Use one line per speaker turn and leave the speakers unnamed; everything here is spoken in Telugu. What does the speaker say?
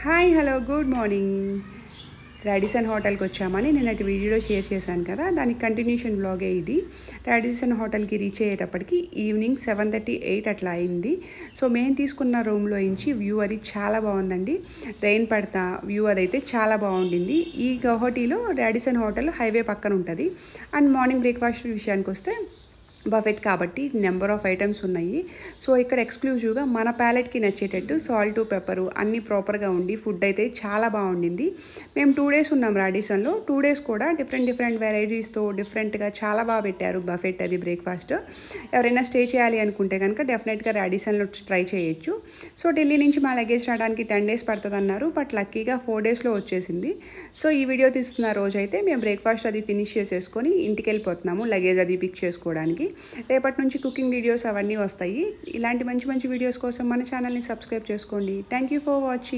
Hi hello good morning. Radisson హోటల్కి వచ్చామని నిన్నటి వీడియోలో షేర్ చేశాను కదా, దానికి కంటిన్యూషన్ బ్లాగే ఇది. రాడిసన్ హోటల్కి రీచ్ అయ్యేటప్పటికి ఈవినింగ్ 7:30, 8 అట్లా అయింది. సో మేము తీసుకున్న రూమ్లో నుంచి వ్యూ అది చాలా బాగుందండి. రెయిన్ పడతా వ్యూ అదైతే చాలా బాగుండింది. ఈ గౌహటిలో రాడిసన్ హోటల్ హైవే పక్కన ఉంటుంది. అండ్ మార్నింగ్ బ్రేక్ఫాస్ట్ విషయానికి వస్తే బఫెట్ కాబట్టి నెంబర్ ఆఫ్ ఐటమ్స్ ఉన్నాయి. సో ఇక్కడ ఎక్స్క్లూజివ్గా మన ప్యాలెట్కి నచ్చేటట్టు సాల్ట్, పెప్పరు అన్నీ ప్రాపర్గా ఉండి ఫుడ్ అయితే చాలా బాగుండింది. మేము 2 days ఉన్నాం రాడిసన్లో. 2 days కూడా డిఫరెంట్ వెరైటీస్తో డిఫరెంట్గా చాలా బాగా పెట్టారు బఫెట్ అది బ్రేక్ఫాస్ట్. ఎవరైనా స్టే చేయాలి అనుకుంటే కనుక డెఫినెట్గా రాడిసన్లో ట్రై చేయొచ్చు. సో ఢిల్లీ నుంచి మా లగేజ్ రావడానికి 10 days పడుతుంది అన్నారు, బట్ లక్కీగా 4 daysలో వచ్చేసింది. సో ఈ వీడియో తీస్తున్న రోజైతే మేము బ్రేక్ఫాస్ట్ అది ఫినిష్ చేసేసుకొని ఇంటికి వెళ్ళిపోతున్నాము లగేజ్ అది పిక్ చేసుకోవడానికి. రేపటి నుంచి కుకింగ్ వీడియోస్ అవన్నీ వస్తాయి. ఇలాంటి మంచి వీడియోస్ కోసం మన ఛానల్ని సబ్స్క్రైబ్ చేసుకోండి. Thank you for watching.